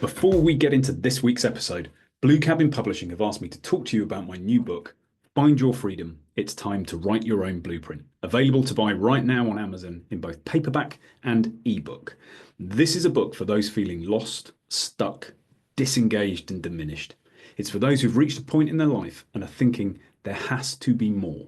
Before we get into this week's episode, Blue Cabin Publishing have asked me to talk to you about my new book, Find Your Freedom. It's time to write your own blueprint. Available to buy right now on Amazon in both paperback and ebook. This is a book for those feeling lost, stuck, disengaged, and diminished. It's for those who've reached a point in their life and are thinking there has to be more.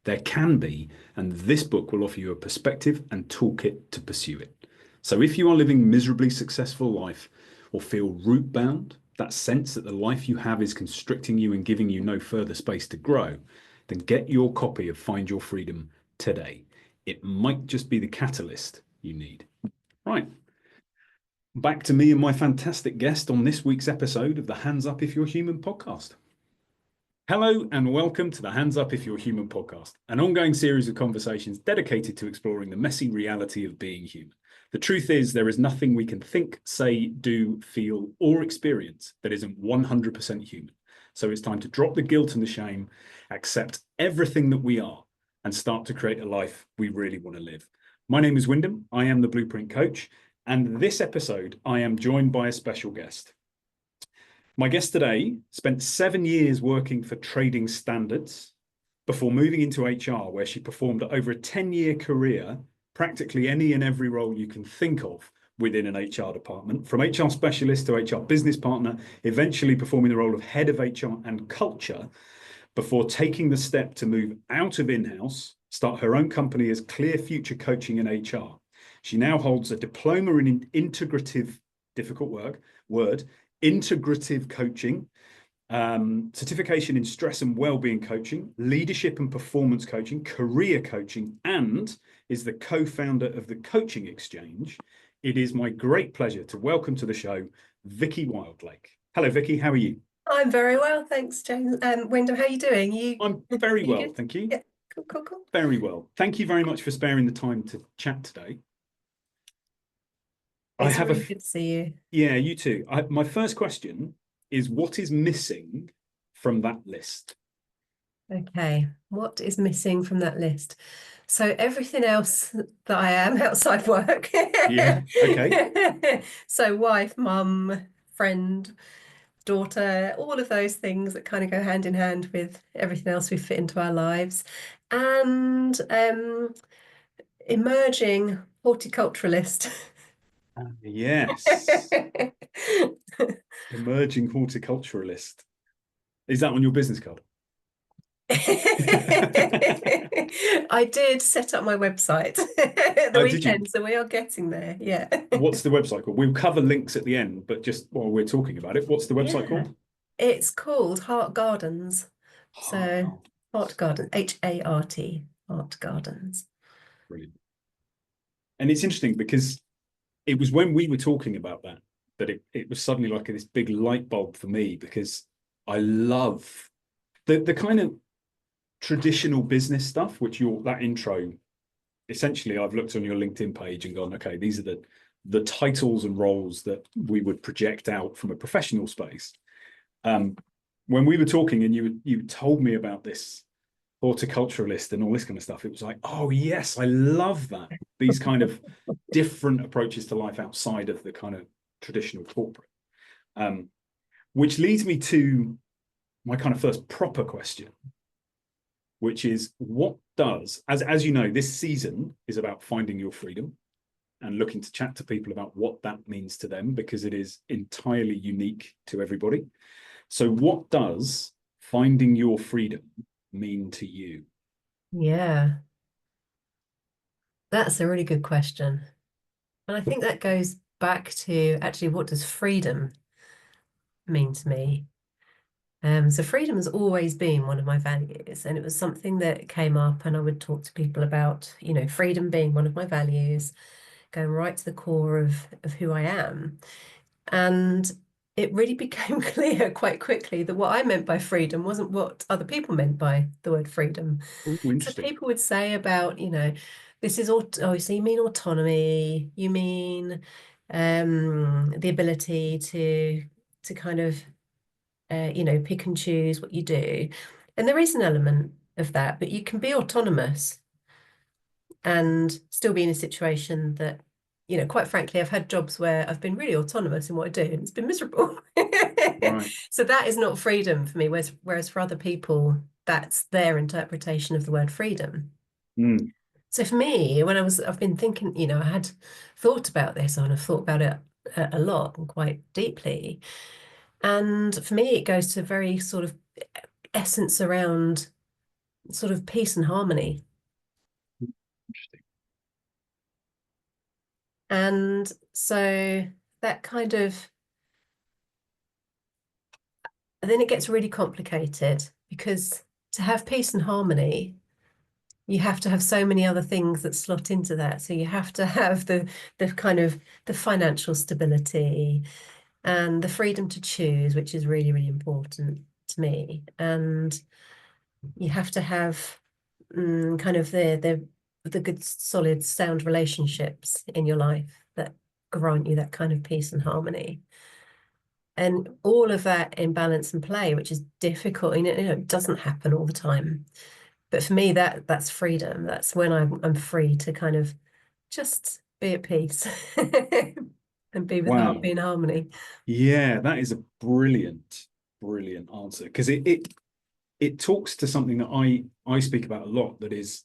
There can be, and this book will offer you a perspective and toolkit to pursue it. So if you are living a miserably successful life or feel root bound, that sense that the life you have is constricting you and giving you no further space to grow, then get your copy of Find Your Freedom today. It might just be the catalyst you need. Right. Back to me and my fantastic guest on this week's episode of the Hands Up If You're Human podcast. Hello and welcome to the Hands Up If You're Human podcast, an ongoing series of conversations dedicated to exploring the messy reality of being human. The truth is, there is nothing we can think, say, do, feel, or experience that isn't 100% human. So it's time to drop the guilt and the shame, accept everything that we are, and start to create a life we really want to live. My name is Wyndham. I am the Blueprint Coach, and this episode, I am joined by a special guest. My guest today spent 7 years working for Trading Standards before moving into HR, where she performed over a 10-year career, practically any and every role you can think of within an HR department, from HR specialist to HR business partner, eventually performing the role of head of HR and culture before taking the step to move out of in-house, start her own company as Clear Future Coaching in HR. She now holds a diploma in integrative, difficult word, integrative coaching, certification in stress and wellbeing coaching, leadership and performance coaching, career coaching, and is the co-founder of the Coaching Exchange. It is my great pleasure to welcome to the show, Vicky Widlake. Hello, Vicky. How are you? I'm very well, thanks, James. Wyndham, how are you doing? I'm very well, good? Thank you. Yeah, cool. Very well. Thank you very much for sparing the time to chat today. It's really good to see you. Yeah, you too. My first question is, what is missing from that list? Okay, what is missing from that list? So everything else that I am outside work. Yeah, okay. So wife, mum, friend, daughter, all of those things that kind of go hand in hand with everything else we fit into our lives. And emerging horticulturalist. Yes. Emerging horticulturalist. Is that on your business card? I did set up my website the weekend, so we are getting there. Yeah. What's the website called? We'll cover links at the end, but just while we're talking about it, what's the website called? It's called Heart Gardens. So Heart Garden, H-A-R-T, Heart Gardens. Brilliant. And it's interesting because it was when we were talking about that it was suddenly like this big light bulb for me, because I love the kind of traditional business stuff, which that intro, essentially I've looked on your LinkedIn page and gone, okay, these are the titles and roles that we would project out from a professional space. When we were talking and you told me about this horticulturalist and all this kind of stuff, it was like, oh yes, I love that. These kind of different approaches to life outside of the kind of traditional corporate. Which leads me to my kind of first proper question, which is, what does, as you know, this season is about finding your freedom and looking to chat to people about what that means to them, because it is entirely unique to everybody. So what does finding your freedom mean to you? Yeah, that's a really good question. And I think that goes back to actually, what does freedom mean to me? So freedom has always been one of my values, and it was something that came up, and I would talk to people about, freedom being one of my values, going right to the core of who I am. And it really became clear quite quickly that what I meant by freedom wasn't what other people meant by the word freedom. So people would say about, this is, so you mean autonomy, you mean the ability to kind of pick and choose what you do. And there is an element of that, but you can be autonomous and still be in a situation that quite frankly, I've had jobs where I've been really autonomous in what I do, and it's been miserable. Right. So that is not freedom for me, whereas for other people, that's their interpretation of the word freedom. Mm. So for me, I've been thinking, I had thought about this, and I've thought about it a lot and quite deeply. And for me, it goes to very sort of essence around sort of peace and harmony. Interesting. And so that kind of, and then it gets really complicated because to have peace and harmony, you have to have so many other things that slot into that. So you have to have the kind of the financial stability and the freedom to choose, which is really, really important to me. And you have to have kind of the good, solid, sound relationships in your life that grant you that kind of peace and harmony. And all of that in balance and play, which is difficult, it doesn't happen all the time. But for me, that's freedom. That's when I'm free to kind of just be at peace and be Wow. in harmony. Yeah, that is a brilliant, brilliant answer because it talks to something that I speak about a lot, that is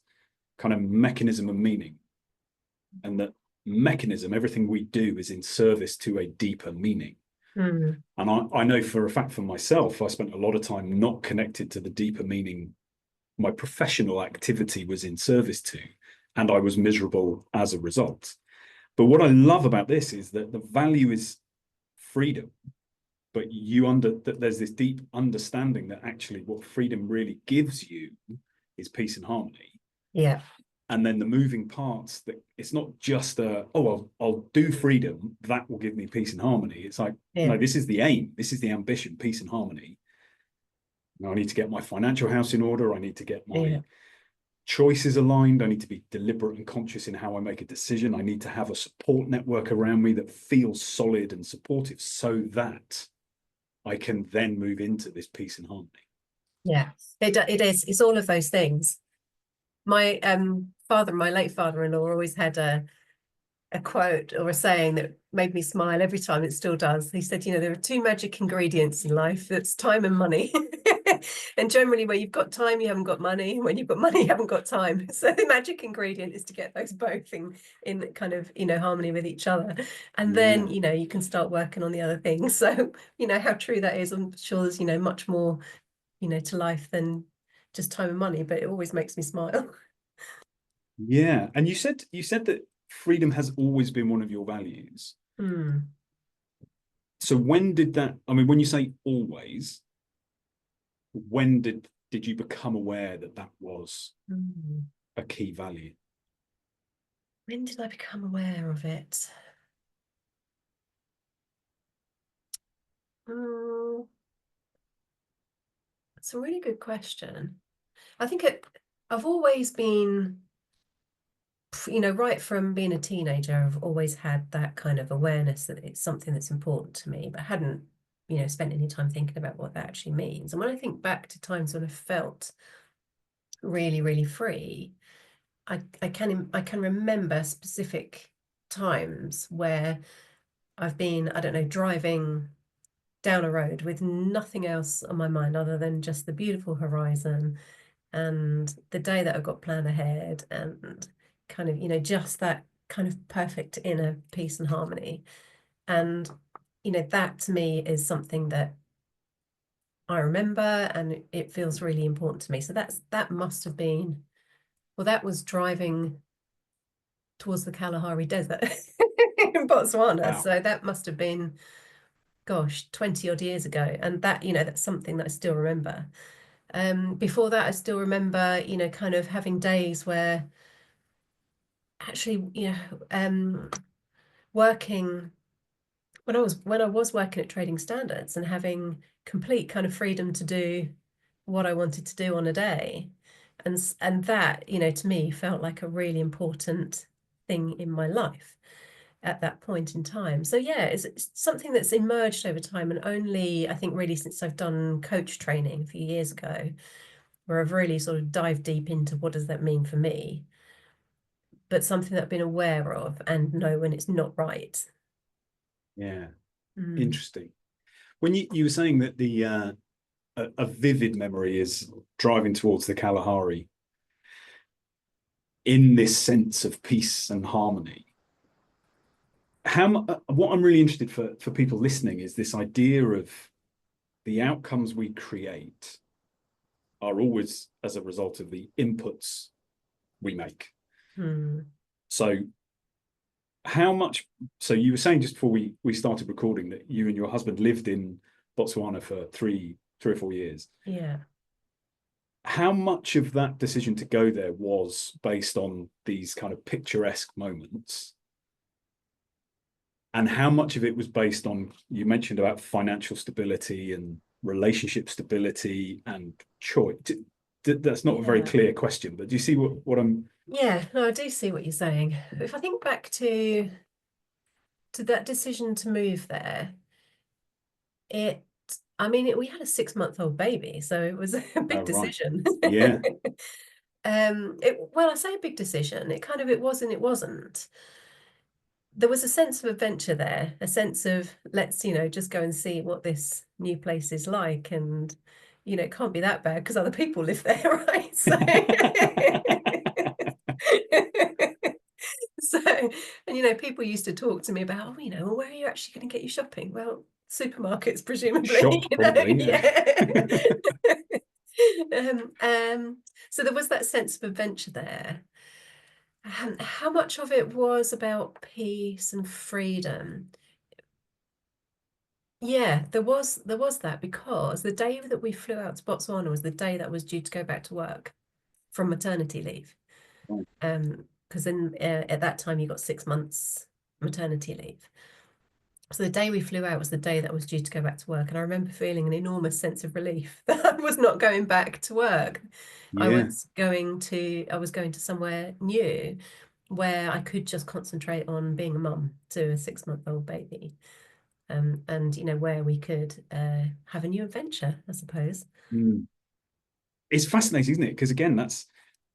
kind of mechanism and meaning, and that mechanism, everything we do is in service to a deeper meaning. Mm, And I know for a fact for myself, I spent a lot of time not connected to the deeper meaning my professional activity was in service to, and I was miserable as a result. But what I love about this is that the value is freedom, but that there's this deep understanding that actually what freedom really gives you is peace and harmony. yeah, And then the moving parts, that it's not just I'll do freedom, that will give me peace and harmony. It's like, yeah, no, this is the aim, this is the ambition, peace and harmony. Now, I need to get my financial house in order, I need to get yeah, my choices aligned, I need to be deliberate and conscious in how I make a decision, I need to have a support network around me that feels solid and supportive so that I can then move into this peace and harmony. yeah. It is. It's all of those things. My my late father-in-law, always had a quote or a saying that made me smile every time. It still does. He said, there are two magic ingredients in life. That's time and money. And generally, where you've got time, you haven't got money. When you've got money, you haven't got time. So the magic ingredient is to get those both in kind of, harmony with each other. And then, Yeah. you can start working on the other things. So, how true that is, I'm sure there's, much more, to life than just time and money, but it always makes me smile. Yeah. And you said that freedom has always been one of your values. Hmm. So when did that, I mean, when you say always, when did you become aware that that was Hmm. a key value? When did I become aware of it? Mm, that's a really good question. I think I've always been, right from being a teenager, I've always had that kind of awareness that it's something that's important to me, but hadn't, spent any time thinking about what that actually means. And when I think back to times when I felt really, really free, I can remember specific times where I've been, I don't know, driving down a road with nothing else on my mind other than just the beautiful horizon and the day that I've got planned ahead and kind of, just that kind of perfect inner peace and harmony. And, that to me is something that I remember and it feels really important to me. So that must have been, well, that was driving towards the Kalahari Desert in Botswana. Wow. So that must have been, gosh, 20 odd years ago. And that, that's something that I still remember. Before that, I still remember, kind of having days where actually, working when I was working at Trading Standards and having complete kind of freedom to do what I wanted to do on a day. And that, to me felt like a really important thing in my life at that point in time. So yeah, it's something that's emerged over time, and only I think really since I've done coach training a few years ago, where I've really sort of dived deep into what does that mean for me. but something that I've been aware of and know when it's not right. Yeah. Mm. Interesting. When you were saying that the a vivid memory is driving towards the Kalahari in this sense of peace and harmony, what I'm really interested for people listening is this idea of the outcomes we create are always as a result of the inputs we make. Mm. So how much, so you were saying just before we started recording that you and your husband lived in Botswana for three or 4 years. Yeah. How much of that decision to go there was based on these kind of picturesque moments? And how much of it was based on, you mentioned about financial stability and relationship stability and choice? That's not a very Yeah. clear question, but do you see what I'm... Yeah, no, I do see what you're saying. If I think back to that decision to move there, it I mean we had a 6-month-old baby, so it was a Oh, big right. decision. Yeah. Well, I say a big decision. It was and it wasn't. There was a sense of adventure there, a sense of let's, just go and see what this new place is like. And, it can't be that bad because other people live there, right? So, so, and, people used to talk to me about, well, where are you actually going to get your shopping? Well, supermarkets, presumably, Shop, probably, yeah. yeah. Um, um, so there was that sense of adventure there. How much of it was about peace and freedom? Yeah, there was that because the day that we flew out to Botswana was the day that was due to go back to work from maternity leave. Right. Because then at that time you got 6 months maternity leave. So the day we flew out was the day that was due to go back to work, and I remember feeling an enormous sense of relief that I was not going back to work. Yeah. I was going to somewhere new where I could just concentrate on being a mum to a 6-month-old baby. And where we could have a new adventure, I suppose. Mm. It's fascinating, isn't it? Because again, that's,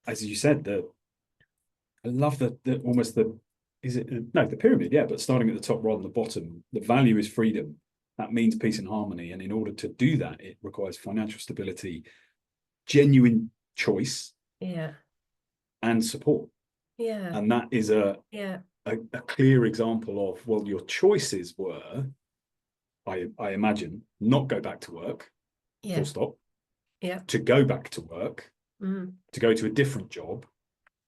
as you said, I love the almost the, is it, no, the pyramid, yeah, but starting at the top rather than the bottom, the value is freedom. That means peace and harmony. And in order to do that, it requires financial stability, genuine choice, Yeah, and support. yeah, And that is yeah, a clear example of, well, your choices were, I imagine, not go back to work, full yeah, stop, yeah. to go back to work, Mm, to go to a different job,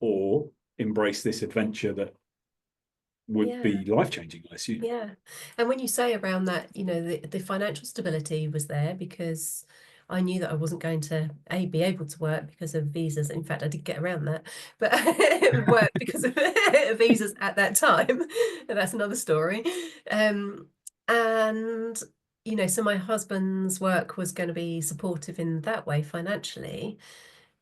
or embrace this adventure that would yeah, be life-changing, I assume. yeah. And when you say around that, the financial stability was there because I knew that I wasn't going to be able to work because of visas. In fact, I did get around that, but work because of visas at that time. And that's another story. And so my husband's work was going to be supportive in that way financially.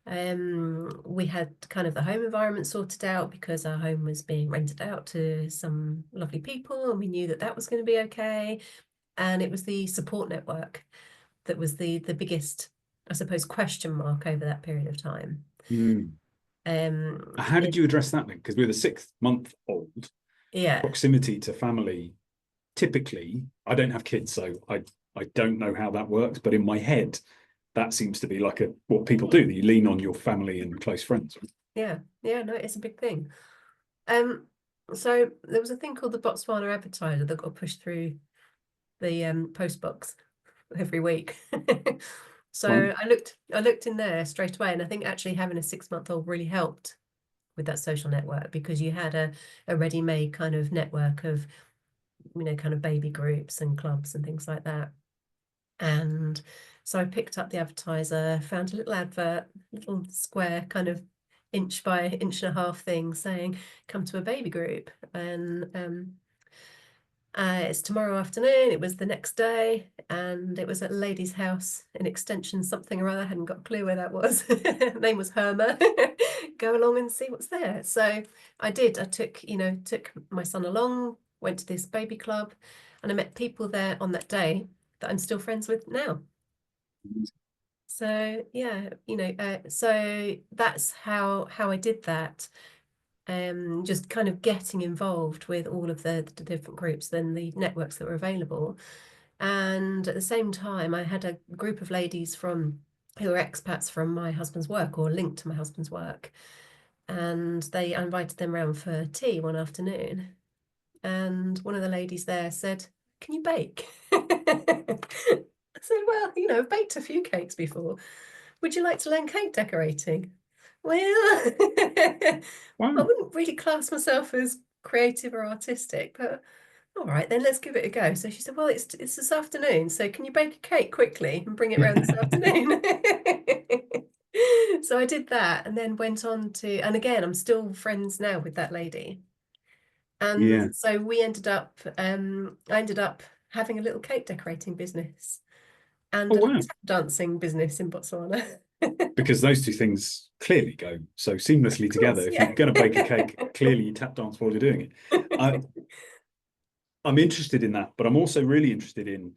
We had kind of the home environment sorted out because our home was being rented out to some lovely people, and we knew that that was going to be okay. And it was the support network that was the biggest, I suppose, question mark over that period of time. Mm. How did It, you address that then? Because with a 6-month old, yeah, proximity to family, typically, I don't have kids, so I don't know how that works, but in my head, that seems to be like what people do. That you lean on your family and close friends. yeah, yeah. No, it's a big thing. Um, so there was a thing called the Botswana Advertiser that got pushed through the post box every week. So Fine. I looked in there straight away, and I think actually having a 6-month-old really helped with that social network because you had a ready-made kind of network of kind of baby groups and clubs and things like that. And so I picked up the advertiser, found a little advert, little square kind of inch by inch and a half thing saying come to a baby group. And it's tomorrow afternoon. It was the next day, and it was at a lady's house in Extension something or other. I hadn't got a clue where that was. Name was Herma. Go along and see what's there. So I did. I took my son along, went to this baby club, and I met people there on that day that I'm still friends with now. So yeah, so that's how I did that. just kind of getting involved with all of the different groups and the networks that were available. And at the same time, I had a group of ladies who were expats from my husband's work or linked to my husband's work. And I invited them round for tea one afternoon. And one of the ladies there said, "Can you bake?" I said, "Well, I've baked a few cakes before. Would you like to learn cake decorating?" Well, I Wow. wouldn't really class myself as creative or artistic, but all right, then let's give it a go. So she said, "Well, it's this afternoon, so can you bake a cake quickly and bring it round this afternoon?" So I did that and then went on to, and again, I'm still friends now with that lady. And Yeah. so I ended up having a little cake decorating business and Oh, a little wow. tap dancing business in Botswana. Because those two things clearly go so seamlessly Of together. course, If yeah. you're going to bake a cake, clearly you tap dance while you're doing it. I, I'm interested in that, but I'm also really interested in,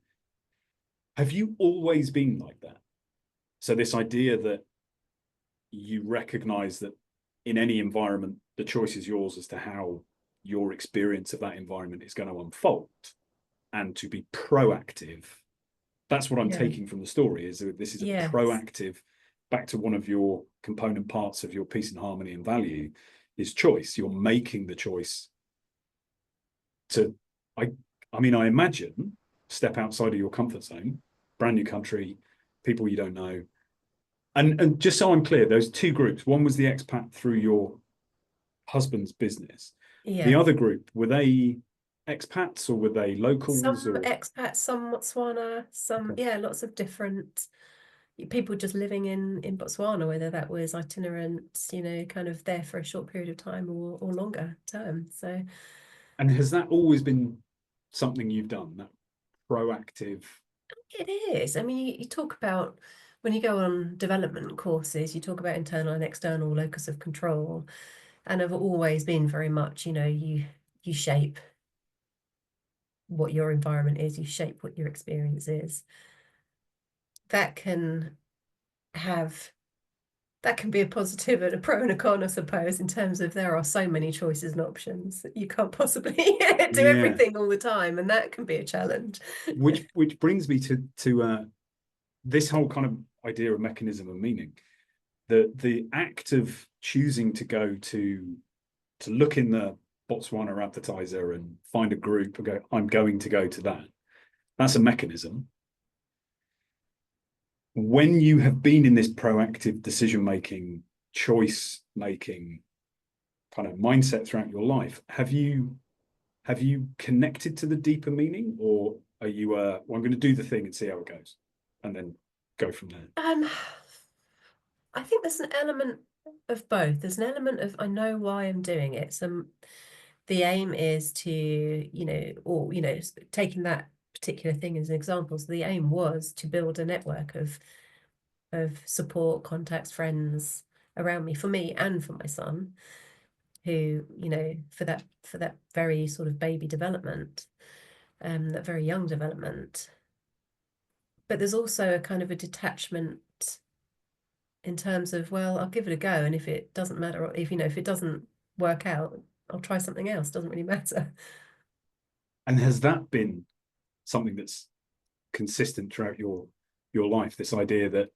have you always been like that? So this idea that you recognize that in any environment, the choice is yours as to how your experience of that environment is going to unfold, and to be proactive. That's what I'm Yeah. taking from the story, is that this is a Yes. proactive, back to one of your component parts of your peace and harmony and value, is choice. You're making the choice to, I, I mean, I imagine, step outside of your comfort zone, brand new country, people you don't know. And just so I'm clear, those two groups, one was the expat through your husband's business. The Yeah. other group, were they expats or were they locals Some or? expats, some Botswana, some, Okay. yeah, lots of different people just living in Botswana, whether that was itinerant, kind of there for a short period of time or longer term. So And has that always been something you've done, that proactive? it is. I mean, you talk about when you go on development courses, you talk about internal and external locus of control, and have always been very much, you shape what your environment is, you shape what your experience is. That can have that can be a positive and a pro and a con, I suppose, in terms of there are so many choices and options that you can't possibly do Yeah. everything all the time, and that can be a challenge. Which brings me to this whole kind of idea of mechanism and meaning. The act of choosing to go to look in the Botswana advertiser and find a group and go, I'm going to go to that. That's a mechanism. When you have been in this proactive decision making, choice making kind of mindset throughout your life, have you connected to the deeper meaning, or are you well, I'm going to do the thing and see how it goes, and then go from there? Um, I think there's an element of both. There's an element of I know why I'm doing it. So the aim is to, taking that particular thing as an example. So the aim was to build a network of support, contacts, friends around me, for me and for my son, who, for that very sort of baby development, that very young development. But there's also a kind of a detachment in terms of, well, I'll give it a go, and if it doesn't matter, or if it doesn't work out, I'll try something else. Doesn't really matter. And has that been something that's consistent throughout your life, this idea that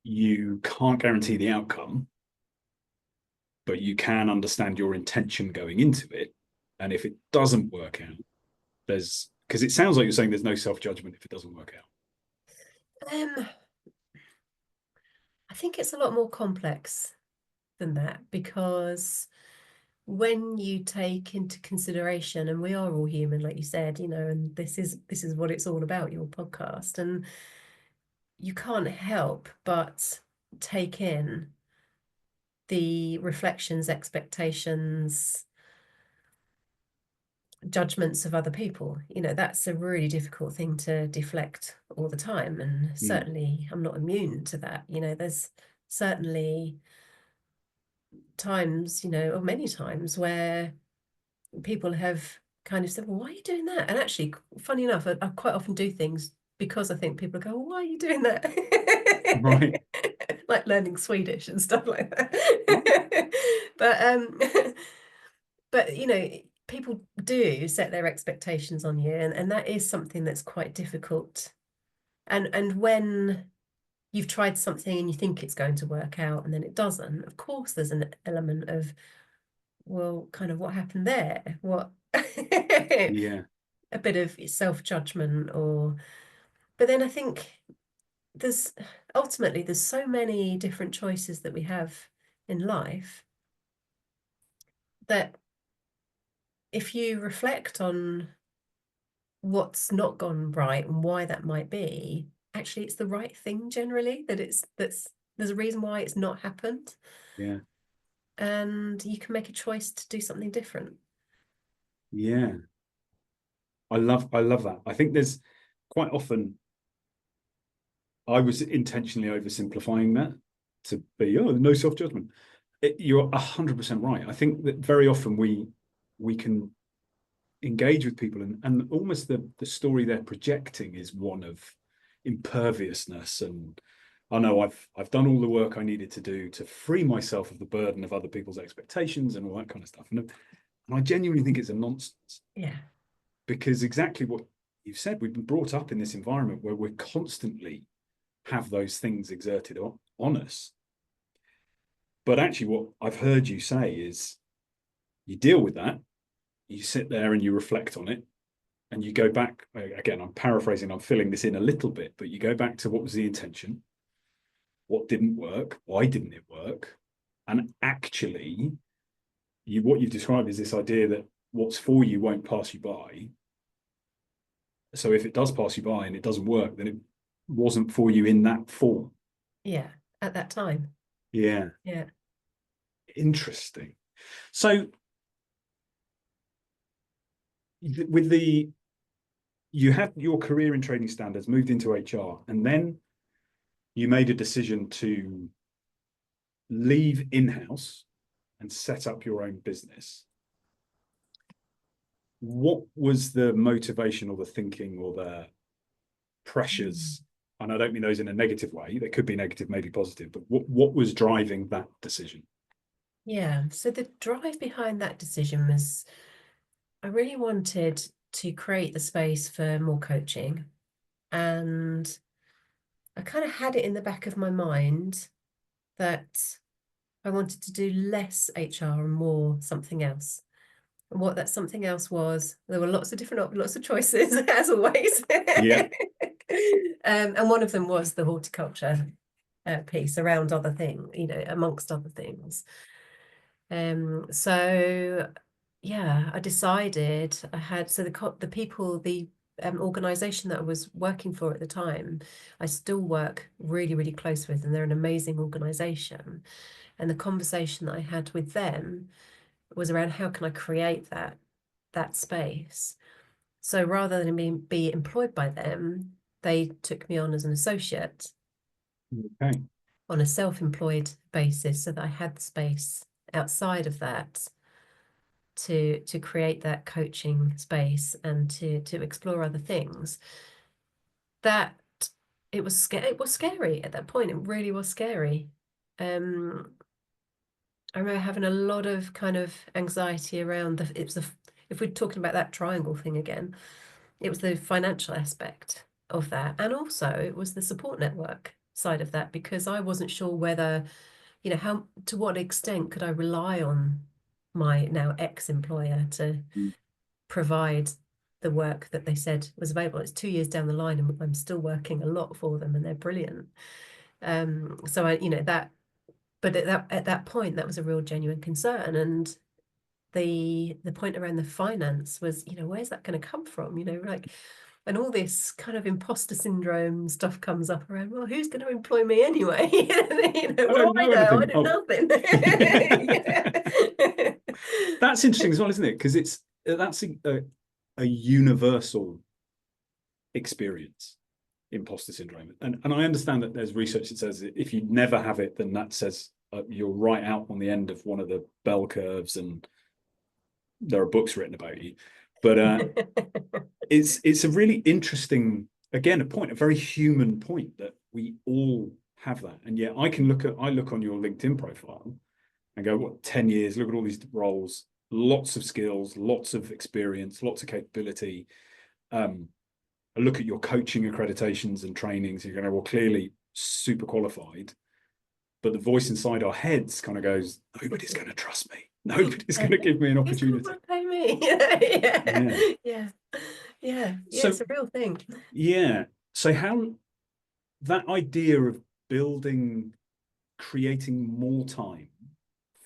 you can't guarantee the outcome, but you can understand your intention going into it, and if it doesn't work out, there's, because it sounds like you're saying there's no self-judgment if it doesn't work out. Um, I think it's a lot more complex than that, because when you take into consideration, and we are all human, like you said, and this is what it's all about, your podcast, and you can't help but take in the reflections, expectations, judgments of other people. That's a really difficult thing to deflect all the time, and Mm. certainly I'm not immune to that. There's certainly times, or many times, where people have kind of said, "Well, why are you doing that?" And actually, funny enough, I quite often do things because I think people go, "Well, why are you doing that?" Right. like learning Swedish and stuff like that. But you know, people do set their expectations on you, and that is something that's quite difficult. And when you've tried something and you think it's going to work out and then it doesn't, of course there's an element of, well, kind of what happened there? What Yeah. a bit of self-judgment or but then I think there's ultimately there's so many different choices that we have in life that if you reflect on what's not gone right and why that might be, actually it's the right thing generally, that there's a reason why it's not happened. Yeah. And you can make a choice to do something different. Yeah. I love that. I think there's quite often I was intentionally oversimplifying that to be, oh, no self-judgment. You're 100% right. I think that very often we can engage with people and almost the story they're projecting is one of imperviousness and I know I've done all the work I needed to do to free myself of the burden of other people's expectations and all that kind of stuff. And I genuinely think it's a nonsense. Yeah. Because exactly what you've said, we've been brought up in this environment where we're constantly have those things exerted on us. But actually, what I've heard you say is you deal with that, you sit there and you reflect on it, and you go back. Again, I'm paraphrasing, I'm filling this in a little bit, but you go back to what was the intention, what didn't work, why didn't it work? And actually, what you've described is this idea that what's for you won't pass you by. So if it does pass you by and it doesn't work, then it wasn't for you in that form. Yeah. At that time. Yeah. Yeah. Interesting. So with you had your career in trading standards, moved into HR, and then you made a decision to leave in-house and set up your own business. What was the motivation or the thinking or the pressures? And I don't mean those in a negative way. They could be negative, maybe positive, but what was driving that decision? Yeah. So the drive behind that decision was I really wanted to create the space for more coaching. And I kind of had it in the back of my mind that I wanted to do less HR and more something else. And what that something else was, there were lots of different, lots of choices, as always. Yeah. And one of them was the horticulture piece around other things, you know, amongst other things. So yeah, I decided I had so the people the organization that I was working for at the time, I still work really, really close with, and they're an amazing organization. And the conversation that I had with them was around how can I create that space. So rather than be employed by them, they took me on as an associate Okay. on a self-employed basis, so that I had the space outside of that to create that coaching space and to explore other things. That it was scary at that point. It really was scary. I remember having a lot of kind of anxiety around if we're talking about that triangle thing again, it was the financial aspect of that. And also it was the support network side of that, because I wasn't sure whether, you know, how to what extent could I rely on my now ex-employer to provide the work that they said was available. It's 2 years down the line and I'm still working a lot for them and they're brilliant. So I, you know, but at that point, that was a real genuine concern. And the point around the finance was, you know, where's that going to come from? You know, like, and all this kind of imposter syndrome stuff comes up around, well, who's going to employ me anyway? You know, I what do don't I know know? I anything. know Oh, nothing. that's interesting as well, isn't it? Because that's a universal experience, imposter syndrome. And I understand that there's research that says if you never have it, then that says you're right out on the end of one of the bell curves, and there are books written about you. But it's a really interesting, again, a very human point that we all have that. And yet I look on your LinkedIn profile and go, what, 10 years, look at all these roles, lots of skills, lots of experience, lots of capability. I look at your coaching accreditations and trainings, you're going, well, clearly super qualified. But the voice inside our heads kind of goes, nobody's going to trust me. Nobody's going to give me an opportunity. Who's pay me? Yeah. Yeah. Yeah. So, It's a real thing. yeah. So how that idea of building, creating more time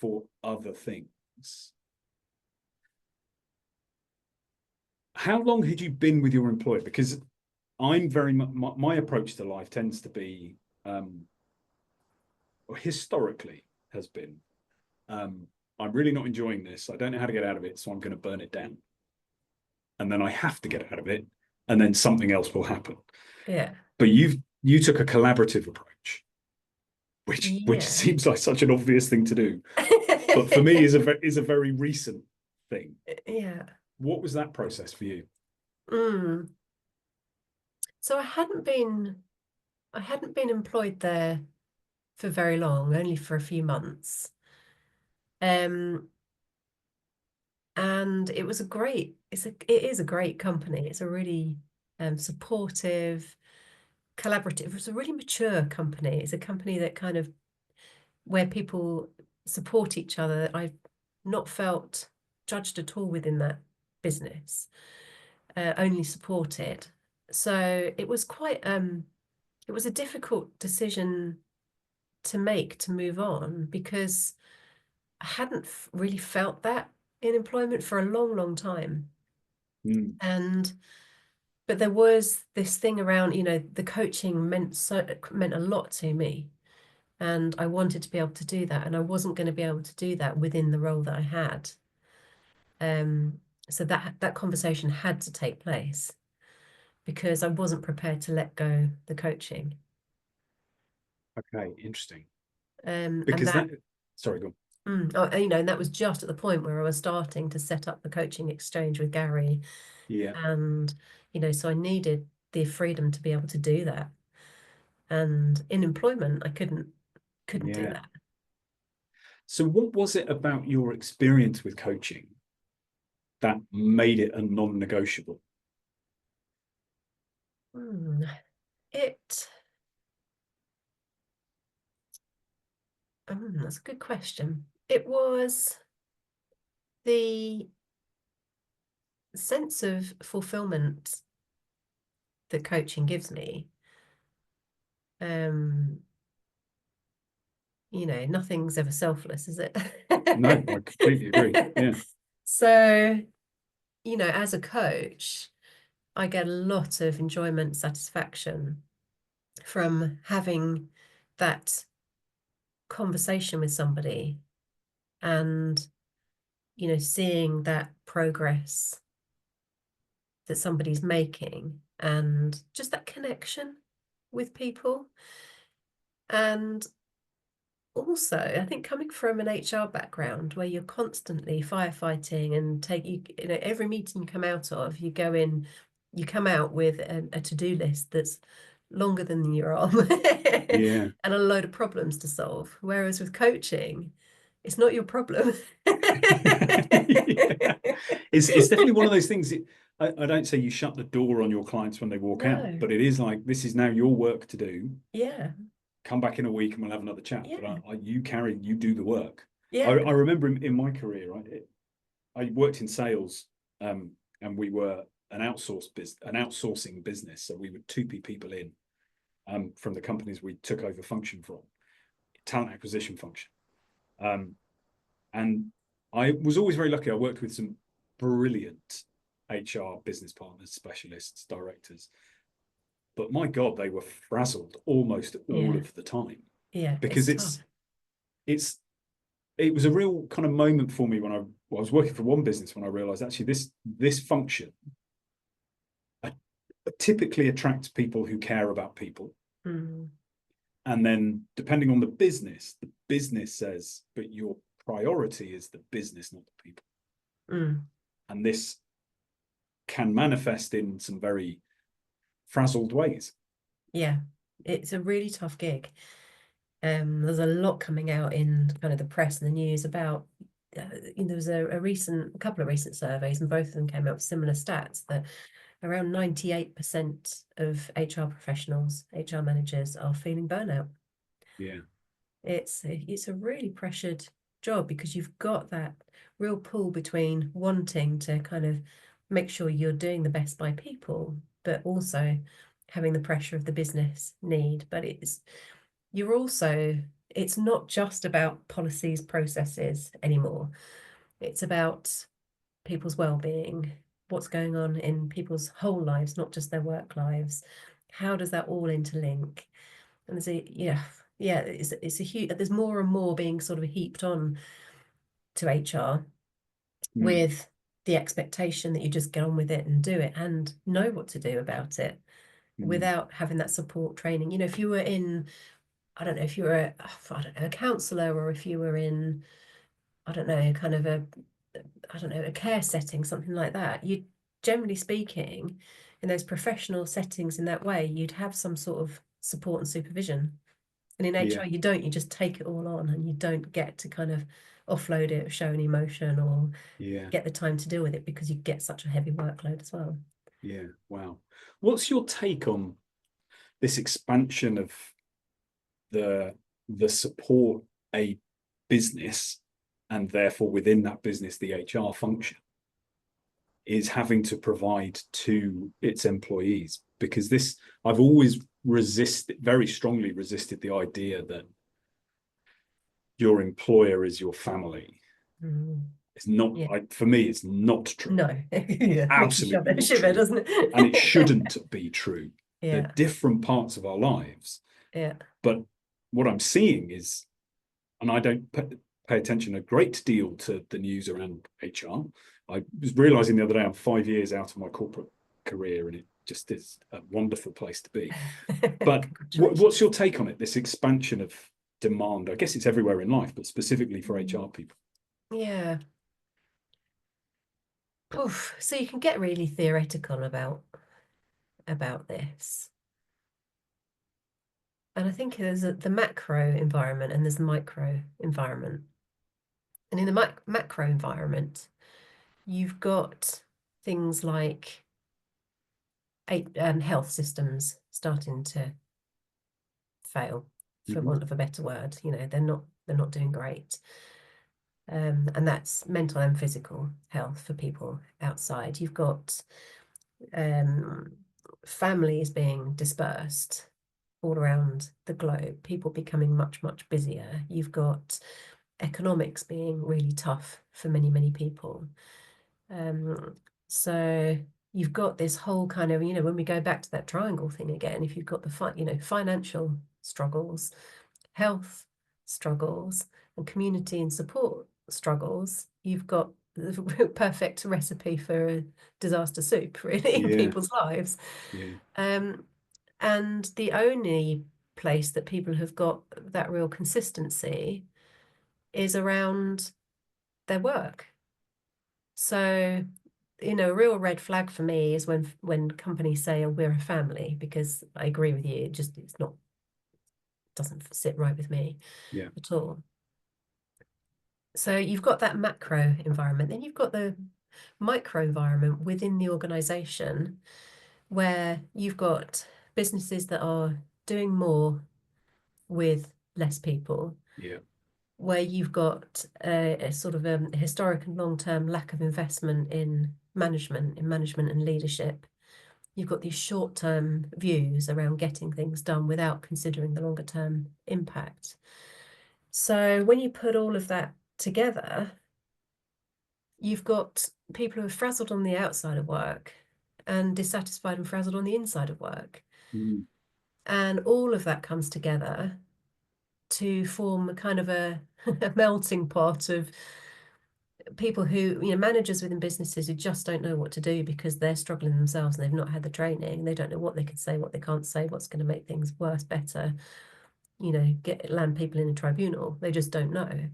for other things. How long had you been with your employer? Because I'm very much, my approach to life tends to be, or historically has been, I'm really not enjoying this. I don't know how to get out of it, so I'm going to burn it down. And then I have to get out of it, and then something else will happen. Yeah. But you took a collaborative approach, which Yeah. seems like such an obvious thing to do, but for me is a very recent thing. Yeah. What was that process for you? So I hadn't been employed there for very long, only for a few months. And it was it is a great company. It's a really supportive, collaborative. It's a really mature company. It's a company that kind of where people support each other. I've not felt judged at all within that business, only supported. So it was it was a difficult decision to make to move on because I hadn't really felt that in employment for a long, long time. And but there was this thing around, the coaching meant a lot to me. And I wanted to be able to do that. And I wasn't going to be able to do that within the role that I had. So that conversation had to take place because I wasn't prepared to let go the coaching. Okay, interesting. And Because that, sorry, go on. and that was just at the point where I was starting to set up the coaching exchange with Gary. Yeah. And, so I needed the freedom to be able to do that. And in employment, I couldn't do that. So what was it about your experience with coaching that made it a non-negotiable? It, that's a good question. It was the sense of fulfillment that coaching gives me. Nothing's ever selfless, is it? No, I completely agree. Yeah. So, as a coach, I get a lot of enjoyment, satisfaction from having that conversation with somebody and, seeing that progress that somebody's making and just that connection with people. And also, I think coming from an HR background where you're constantly firefighting and every meeting you come out of, you come out with a to-do list that's longer than your arm Yeah. and a load of problems to solve. Whereas with coaching, it's not your problem. Yeah. It's definitely one of those things. I don't say you shut the door on your clients when they walk out, No. but it is like, this is now your work to do. Yeah. Come back in a week and we'll have another chat. Yeah. But you do the work. Yeah. I remember in my career, I worked in sales, and we were an outsourcing business. So we would 2P people in from the companies we took over function from, talent acquisition function. And I was always very lucky. I worked with some brilliant HR business partners, specialists, directors. But my God, they were frazzled almost all of the time. Yeah. Because It's tough. it was a real kind of moment for me when I was working for one business when I realized actually this function typically attracts people who care about people. And then depending on the business says, but your priority is the business, not the people. And this can manifest in some very frazzled ways. Yeah, it's a really tough gig. There's a lot coming out in kind of the press and the news about, there was a couple of recent surveys, and both of them came out with similar stats that around 98% of HR professionals, HR managers are feeling burnout. Yeah. It's a really pressured job because you've got that real pull between wanting to kind of make sure you're doing the best by people, but also having the pressure of the business need. But it's not just about policies, processes anymore. It's about people's well-being, what's going on in people's whole lives, not just their work lives. How does that all interlink? And it's a huge, there's more and more being sort of heaped on to HR Mm. with the expectation that you just get on with it and do it and know what to do about it Mm. without having that support training. If you were in, I don't know, if you were a counselor, or if you were in, I don't know, kind of a care setting, something like that, you, generally speaking, in those professional settings in that way, you'd have some sort of support and supervision. And in Yeah. HR, you don't, you just take it all on, and you don't get to kind of offload it or show any emotion or Yeah. get the time to deal with it because you get such a heavy workload as well. Yeah. Wow. What's your take on this expansion of the support a business, and therefore within that business the HR function is having to provide to its employees? Because this, I've always very strongly resisted the idea that your employer is your family. It's not, Yeah. for me, it's not true. No. Yeah. Makes you Absolutely not shiver, true. doesn't it? And it shouldn't be true. They're Yeah. different parts of our lives. Yeah. But what I'm seeing is, and I don't pay attention a great deal to the news around HR. I was realizing the other day I'm 5 years out of my corporate career, and it just is a wonderful place to be. But what's your take on it, this expansion of demand? I guess it's everywhere in life, but specifically for HR people. Yeah. Oof. So you can get really theoretical about this. And I think there's the macro environment and there's the micro environment. And in the macro environment, you've got things like health systems starting to fail, for Mm-hmm. want of a better word. They're not doing great. And that's mental and physical health for people outside. You've got families being dispersed all around the globe, people becoming much, much busier. You've got economics being really tough for many, many people. So you've got this whole kind of, when we go back to that triangle thing again, if you've got the financial struggles, health struggles, and community and support struggles, you've got the perfect recipe for a disaster soup, really, in Yeah. people's lives. Yeah. And the only place that people have got that real consistency is around their work. So, a real red flag for me is when companies say, "Oh, we're a family," because I agree with you, doesn't sit right with me Yeah. at all. So you've got that macro environment, then you've got the micro environment within the organization, where you've got businesses that are doing more with less people, Yeah. where you've got a sort of a historic and long-term lack of investment in management and leadership. You've got these short-term views around getting things done without considering the longer-term impact. So when you put all of that together, you've got people who are frazzled on the outside of work and dissatisfied and frazzled on the inside of work. Mm. And all of that comes together to form a kind of a melting pot of people who, managers within businesses who just don't know what to do because they're struggling themselves and they've not had the training. They don't know what they can say, what they can't say, what's going to make things worse, better, land people in a tribunal. They just don't know.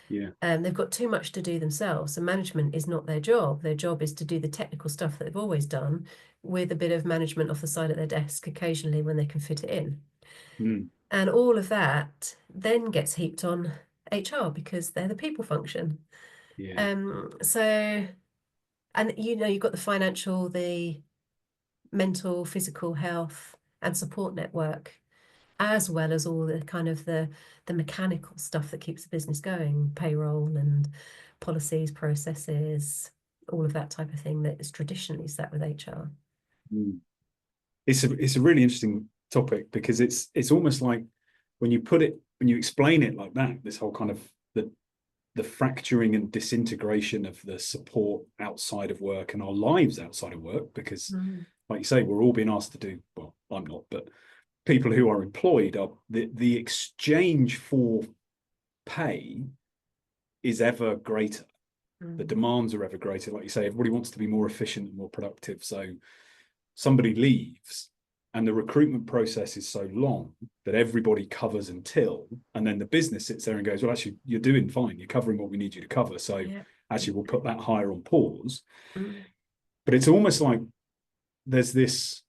Yeah. They've got too much to do themselves. So management is not their job. Their job is to do the technical stuff that they've always done, with a bit of management off the side of their desk occasionally when they can fit it in. Mm. And all of that then gets heaped on HR because they're the people function. Yeah. So, and you've got the financial, the mental, physical health and support network, as well as all the kind of the mechanical stuff that keeps the business going, payroll and policies, processes, all of that type of thing that is traditionally sat with HR. Mm. It's a really interesting topic, because it's almost like when you explain it like that, this whole kind of the fracturing and disintegration of the support outside of work and our lives outside of work, because like you say, we're all being asked to do, well, I'm not, but people who are employed are the exchange for pay is ever greater. The demands are ever greater. Like you say, everybody wants to be more efficient and more productive. So somebody leaves and the recruitment process is so long that everybody covers until, and then the business sits there and goes, well, actually, you're doing fine. You're covering what we need you to cover. So actually, we'll put that hire on pause. But it's almost like there's this,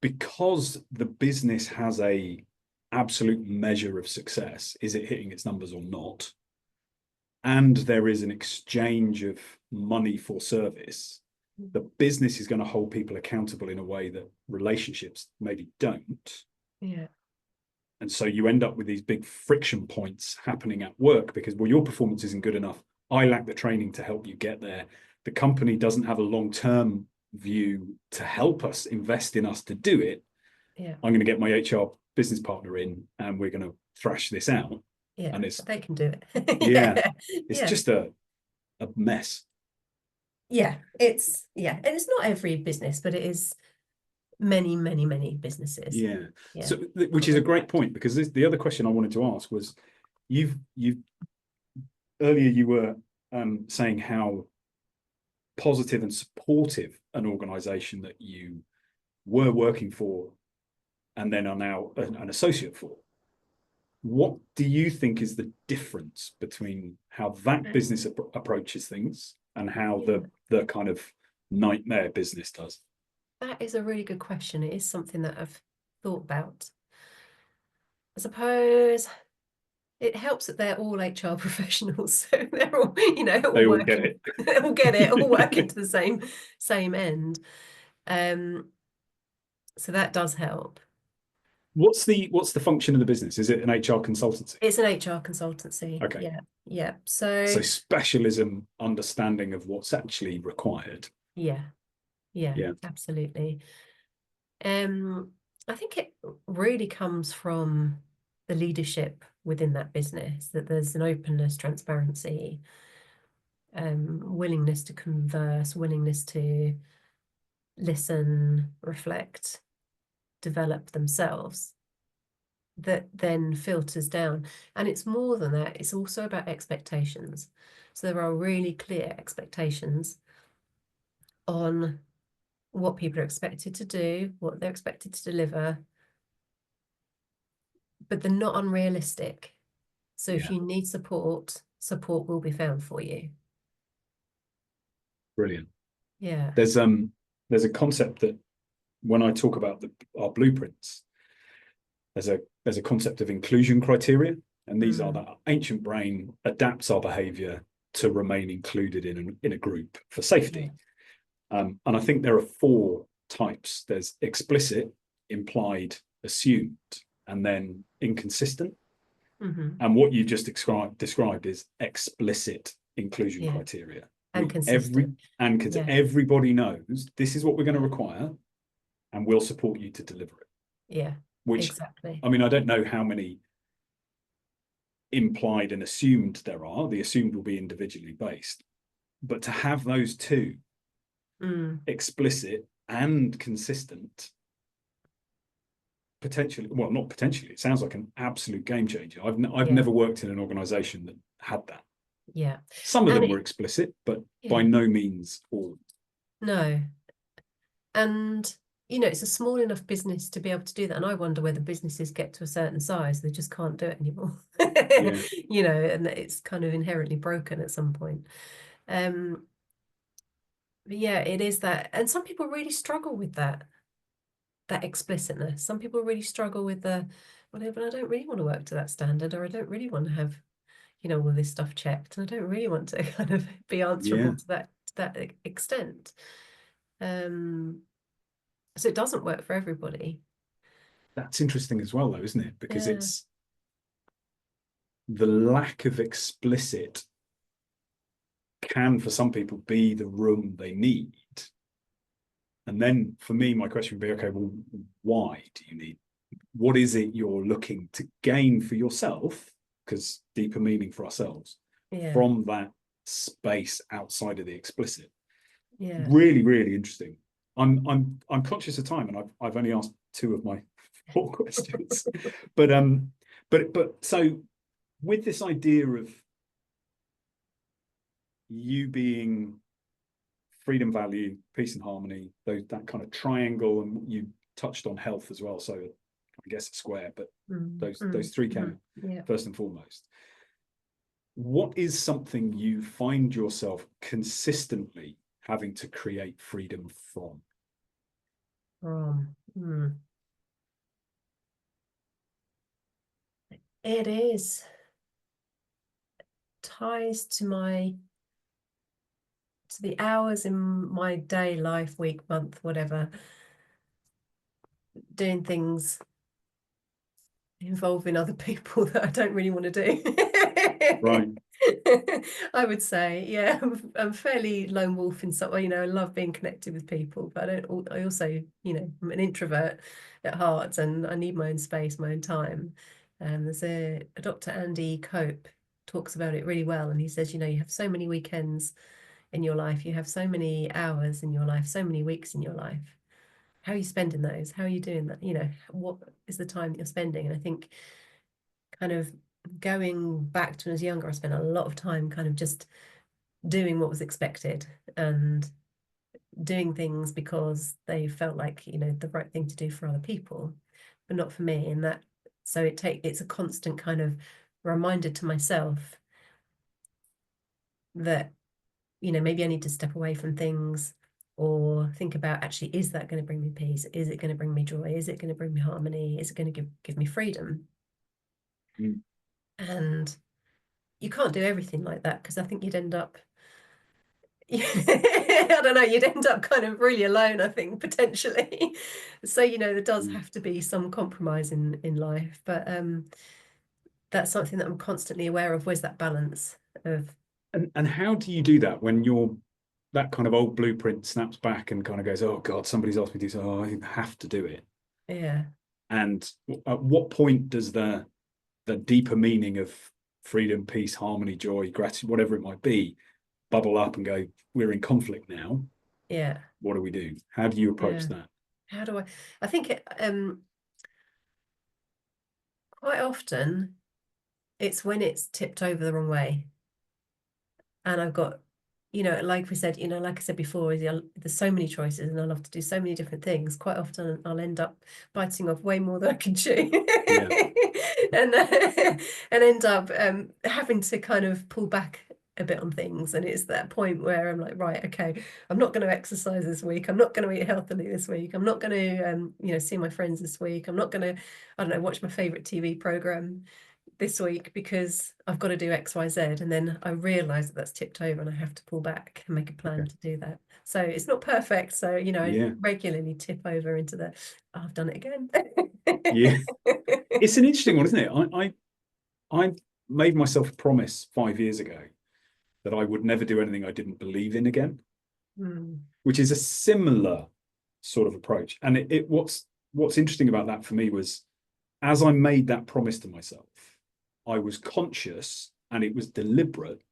because the business has a absolute measure of success, is it hitting its numbers or not? And there is an exchange of money for service. The business is going to hold people accountable in a way that relationships maybe don't. Yeah. And so you end up with these big friction points happening at work because, well, your performance isn't good enough. I lack the training to help you get there. The company doesn't have a long-term view to help us invest in us to do it. Yeah. I'm going to get my HR business partner in and we're going to thrash this out. Yeah. And they can do it. It's just a mess. Yeah, and it's not every business, but it is many, many, many businesses. Yeah. So, which is a great point, because the other question I wanted to ask was, you've earlier you were saying how positive and supportive an organisation that you were working for and then are now an associate for. What do you think is the difference between how that business approaches things and how the kind of nightmare business does? That is a really good question. It is something that I've thought about. I suppose it helps that they're all HR professionals, so they're all, They all get it. They all get it, all working to the same end. So that does help. What's the function of the business? Is it an HR consultancy? It's an HR consultancy. Okay. Yeah. So specialism, understanding of what's actually required. Yeah, absolutely. I think it really comes from the leadership within that business, that there's an openness, transparency, willingness to converse, willingness to listen, reflect, develop themselves, that then filters down. And it's more than that, it's also about expectations. So there are really clear expectations on what people are expected to do, what they're expected to deliver, but they're not unrealistic. So if you need support will be found for you. Brilliant. Yeah. There's a concept that when I talk about our blueprints, there's a concept of inclusion criteria, and these are that ancient brain adapts our behavior to remain included in a group for safety. And I think there are 4 types. There's explicit, implied, assumed, and then inconsistent. And what you just described is explicit inclusion criteria. And consistent. Everybody knows this is what we're going to require, and we'll support you to deliver it. Yeah, exactly. I mean, I don't know how many implied and assumed there are. The assumed will be individually based. But to have those 2, explicit and consistent, potentially, well, not potentially, it sounds like an absolute game changer. I've never worked in an organisation that had that. Yeah. Some of them were explicit, but by no means all. No. And it's a small enough business to be able to do that. And I wonder whether businesses get to a certain size, they just can't do it anymore. Yeah. And it's kind of inherently broken at some point. But yeah, it is that. And some people really struggle with that explicitness. Some people really struggle with but I don't really want to work to that standard, or I don't really want to have, all this stuff checked, and I don't really want to kind of be answerable to that extent. So it doesn't work for everybody. That's interesting as well, though, isn't it? Because Yeah. it's the lack of explicit can, for some people, be the room they need. And then for me, my question would be, okay, well, why do you need? What is it you're looking to gain for yourself? Because deeper meaning for ourselves from that space outside of the explicit. Yeah. Really, really interesting. I'm conscious of time, and I've only asked 2 of my 4 questions. but so with this idea of you being freedom, value, peace and harmony, that kind of triangle, and you touched on health as well, so I guess a square, but those 3 came first and foremost. What is something you find yourself consistently having to create freedom from? It is ties to the hours in my day, life, week, month, whatever, doing things involving other people that I don't really want to do. Right. I would say, yeah, I'm fairly lone wolf in some way. I love being connected with people, but I also, I'm an introvert at heart, and I need my own space, my own time. There's a Dr. Andy Cope talks about it really well, and he says, you have so many weekends in your life, you have so many hours in your life, so many weeks in your life. How are you spending those? How are you doing that? What is the time that you're spending? And I think kind of going back to when I was younger, I spent a lot of time kind of just doing what was expected and doing things because they felt like, the right thing to do for other people, but not for me. And so it's a constant kind of reminder to myself that, maybe I need to step away from things, or think about, actually, is that going to bring me peace? Is it going to bring me joy? Is it going to bring me harmony? Is it going to give me freedom? And you can't do everything like that, because I think you'd end up I don't know, you'd end up kind of really alone, I think, potentially. So, there does have to be some compromise in life, but that's something that I'm constantly aware of. Where's that balance of And how do you do that when that kind of old blueprint snaps back and kind of goes, oh God, somebody's asked me to do so, oh, I have to do it. Yeah. And at what point does the deeper meaning of freedom, peace, harmony, joy, gratitude, whatever it might be, bubble up and go, we're in conflict now? Yeah. What do we do? How do you approach that? How do I think quite often it's when it's tipped over the wrong way. And I've got, like we said, like I said before, there's so many choices, and I love to do so many different things. Quite often I'll end up biting off way more than I can chew. Yeah. and end up having to kind of pull back a bit on things. And it's that point where I'm like, right, okay, I'm not going to exercise this week. I'm not going to eat healthily this week. I'm not going to, see my friends this week. I'm not going to, I don't know, watch my favorite TV program this week because I've got to do X, Y, Z. And then I realize that that's tipped over, and I have to pull back and make a plan to do that. So it's not perfect. So, I regularly tip over into the, oh, I've done it again. Yeah. It's an interesting one, isn't it? I made myself a promise 5 years ago that I would never do anything I didn't believe in again, which is a similar sort of approach. And what's interesting about that for me was, as I made that promise to myself, I was conscious, and it was deliberate,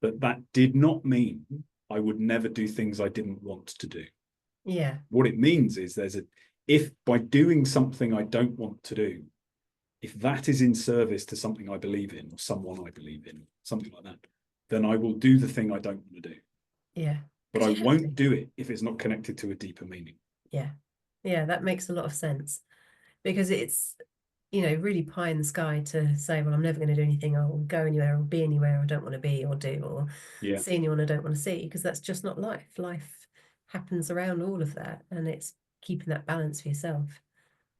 that did not mean I would never do things I didn't want to do. Yeah. What it means is if by doing something I don't want to do, if that is in service to something I believe in, or someone I believe in, something like that, then I will do the thing I don't want to do. Yeah. But I won't do it if it's not connected to a deeper meaning. Yeah. Yeah, that makes a lot of sense because it's, really pie in the sky to say, well, I'm never going to do anything, I'll go anywhere or be anywhere I don't want to be or do, or Yeah. see anyone I don't want to see, because that's just not life. Life happens around all of that, and it's keeping that balance for yourself.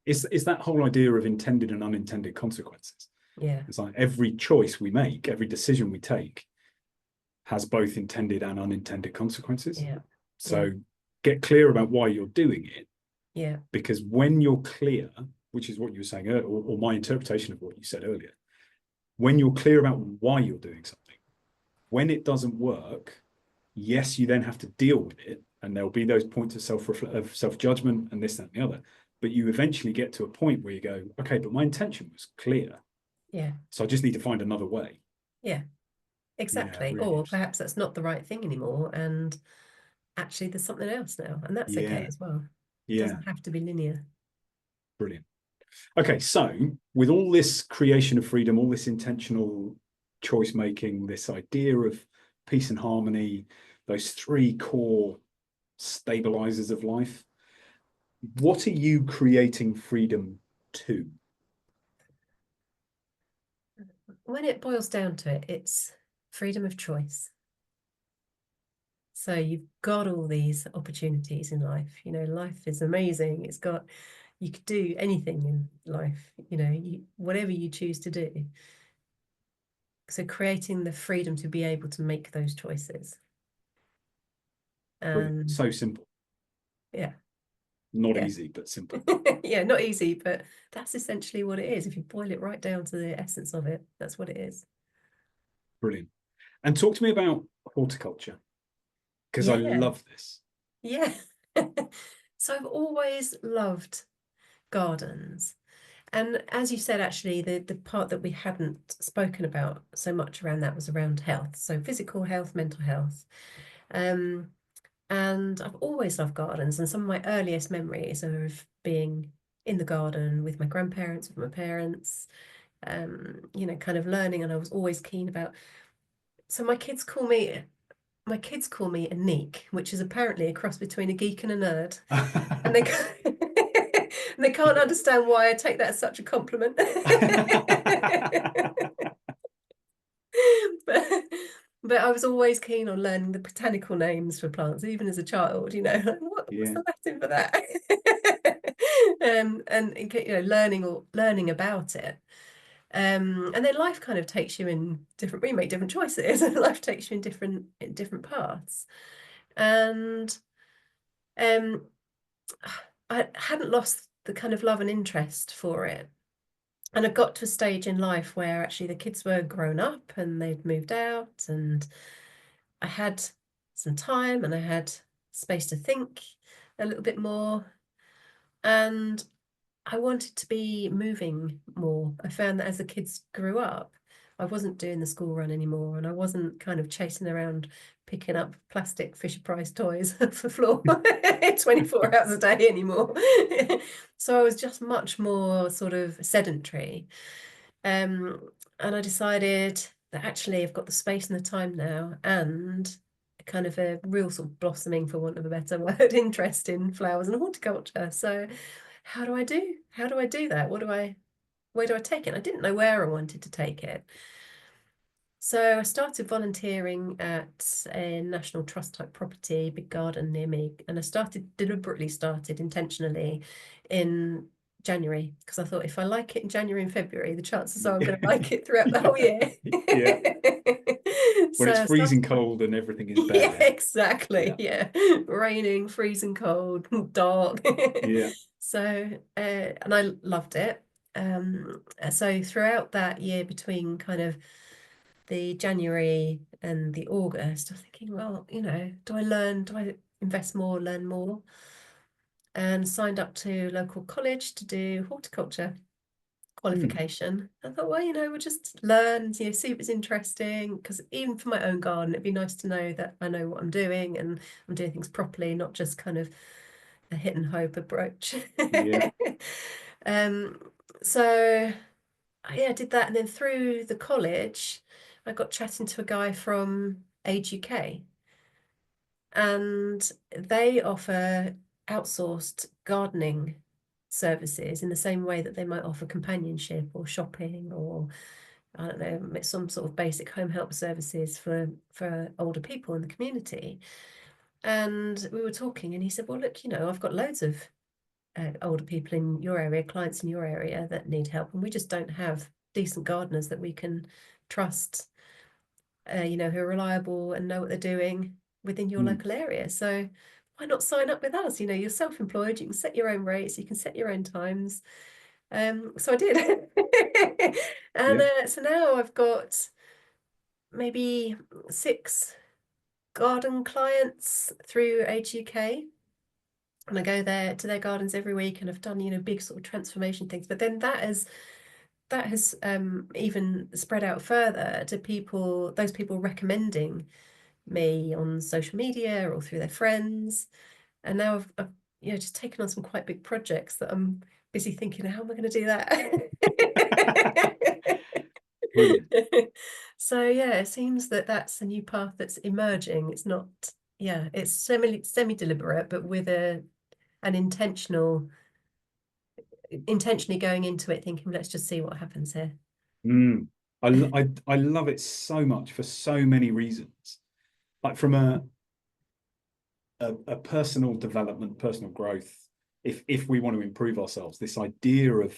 It's that whole idea of intended and unintended consequences. Yeah, It's like every choice we make, every decision we take has both intended and unintended consequences. yeah, yeah, So get clear about why you're doing it, yeah, because when you're clear, which is what you were saying earlier, or my interpretation of what you said earlier, when you're clear about why you're doing something, when it doesn't work, yes, you then have to deal with it, and there'll be those points of self-judgment and this, that, and the other. But you eventually get to a point where you go, okay, but my intention was clear, yeah, so I just need to find another way. yeah, Yeah, exactly. really Or interesting. perhaps that's not the right thing anymore, and actually there's something else now, and that's okay Yeah, as well. yeah, Doesn't have to be linear. brilliant. Okay, so with all this creation of freedom, all this intentional choice making, this idea of peace and harmony, those three core stabilizers of life, what are you creating freedom to? When it boils down to it, it's freedom of choice. So you've got all these opportunities in life. Life is amazing. You could do anything in life, whatever you choose to do. So creating the freedom to be able to make those choices. Brilliant. And So simple. yeah, Not yeah. easy, but simple. Yeah, not easy, but that's essentially what it is. If you boil it right down to the essence of it, that's what it is. Brilliant. And talk to me about horticulture, because I Yeah, love this. yeah. So I've always loved gardens. And as you said, actually, the part that we hadn't spoken about so much around that was around health. So physical health, mental health. Um, and I've always loved gardens. And some of my earliest memories are of being in the garden with my grandparents, with my parents, kind of learning. And I was always keen about. So my kids call me a neek, which is apparently a cross between a geek and a nerd. And they and they can't understand why I take that as such a compliment. but, but I was always keen on learning the botanical names for plants, even as a child. Like, what's Yeah, the Latin for that? And learning about it. And then life kind of takes you in different. We make different choices, and life takes you in different paths. And um, I hadn't lost the kind of love and interest for it. And I got to a stage in life where actually the kids were grown up and they'd moved out, and I had some time and I had space to think a little bit more. And I wanted to be moving more. I found that as the kids grew up, I wasn't doing the school run anymore, and I wasn't kind of chasing around picking up plastic Fisher Price toys off the floor 24 hours a day anymore. So I was just much more sort of sedentary. Um, and I decided that actually I've got the space and the time now, and kind of a real sort of blossoming, for want of a better word, interest in flowers and horticulture. So how do I do that? Where do I take it? I didn't know where I wanted to take it. So I started volunteering at a National Trust type property, big garden near me, and I deliberately started intentionally in January, because I thought if I like it in January and February, the chances are I'm going to like it throughout the whole year. yeah. When So it's I started. freezing cold and everything is Yeah, bare. exactly. Yeah, Yeah, raining, freezing cold, dark. yeah. So, and I loved it. So throughout that year, between kind of the January and the August, I was thinking, well, do I invest more, learn more? And signed up to local college to do horticulture Hmm. qualification. I thought, well, we'll just learn, see if it's interesting, because even for my own garden, it'd be nice to know that I know what I'm doing and I'm doing things properly, not just kind of a hit and hope approach. Yeah. Um, so yeah, I did that, and then through the college, I got chatting to a guy from Age UK, and they offer outsourced gardening services in the same way that they might offer companionship or shopping, or I don't know, some sort of basic home help services for older people in the community. And we were talking, and he said, well, look, you know, I've got loads of older people in your area, clients in your area that need help, and we just don't have decent gardeners that we can trust, you know, who are reliable and know what they're doing within your local area. So why not sign up with us? You know, you're self-employed, you can set your own rates, you can set your own times. So I did. And so now I've got maybe 6 garden clients through Age UK. And I go there to their gardens every week, and I've done, you know, big sort of transformation things. But then that has even spread out further to people, those people recommending me on social media or through their friends. And now I've you know, just taken on some quite big projects that I'm busy thinking, how am I going to do that? Brilliant. So yeah, it seems that that's a new path that's emerging. It's not, yeah, it's semi-deliberate, but with an intentionally going into it thinking, let's just see what happens here. I love it so much for so many reasons. Like from a personal development, personal growth, if we want to improve ourselves, this idea of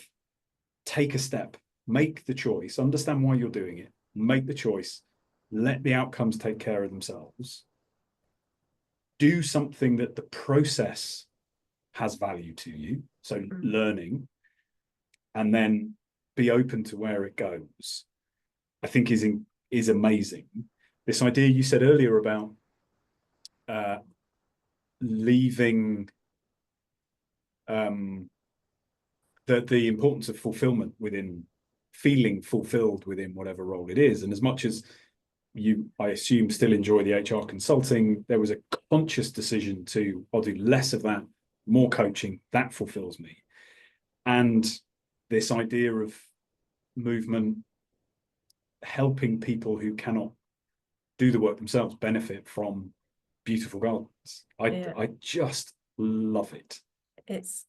take a step, make the choice, understand why you're doing it, make the choice, let the outcomes take care of themselves, do something that the process has value to you, so learning, and then be open to where it goes, I think is amazing. This idea you said earlier about leaving the importance of fulfillment within, feeling fulfilled within whatever role it is. And as much as you, I assume, still enjoy the HR consulting, there was a conscious decision to, I'll do less of that, more coaching, that fulfills me. And this idea of movement, helping people who cannot do the work themselves benefit from beautiful gardens. I just love it.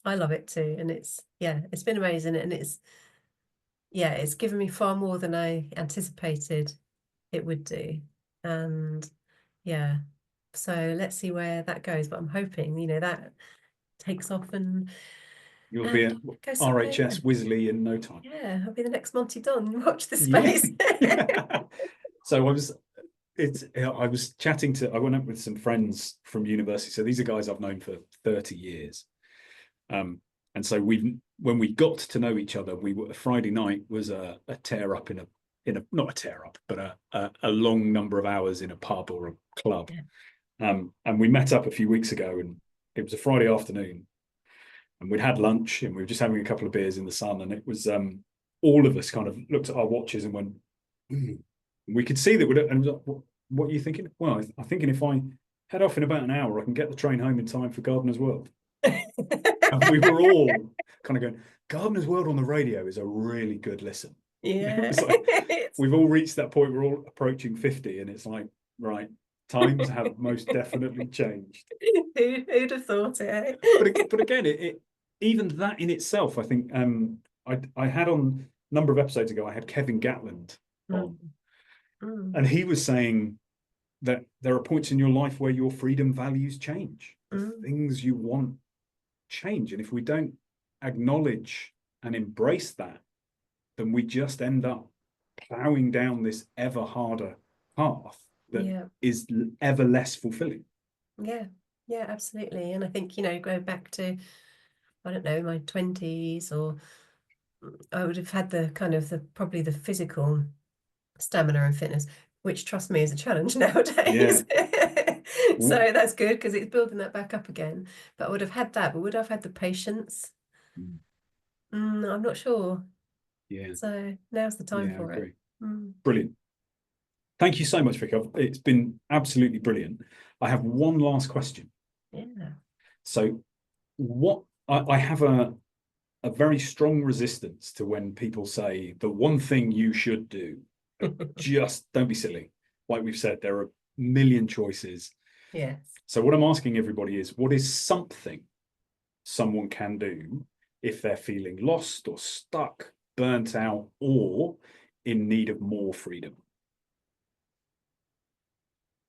I love it too. And it's been amazing. And it's given me far more than I anticipated it would do. And yeah, so let's see where that goes. But I'm hoping, you know, that takes off and you'll be at RHS Wisley in no time. Yeah, I'll be the next Monty Don. Watch this space. So I was chatting I went up with some friends from university. So these are guys I've known for 30 years. And so when we got to know each other, Friday night was a tear up in a not a tear up, but a long number of hours in a pub or a club. And we met up a few weeks ago, and it was a Friday afternoon, and we'd had lunch, and we were just having a couple of beers in the sun, and it was all of us kind of looked at our watches and went, we could see that and was like, what are you thinking? Well, I'm thinking if I head off in about an hour, I can get the train home in time for Gardener's World. And we were all kind of going, Gardener's World on the radio is a really good listen. Yeah. We've all reached that point, we're all approaching 50, and it's like, right, times have most definitely changed. Who'd have thought it? But again, even that in itself, I think I had on a number of episodes ago, I had Kevin Gatland on. And he was saying that there are points in your life where your freedom values change. The things you want change. And if we don't acknowledge and embrace that, then we just end up plowing down this ever harder path that is ever less fulfilling. Yeah, absolutely. And I think, you know, go back to, I don't know, my 20s, or I would have had the kind of probably the physical stamina and fitness, which, trust me, is a challenge nowadays. So that's good because it's building that back up again. But I would have had that, but would I have had the patience? I'm not sure. Yeah. So now's the time for it. Brilliant. Thank you so much, Vicky. It's been absolutely brilliant. I have one last question. Yeah. So I have a very strong resistance to when people say the one thing you should do. Just don't be silly. Like we've said, there are a million choices. Yes. So what I'm asking everybody is, what is something someone can do if they're feeling lost or stuck, burnt out, or in need of more freedom?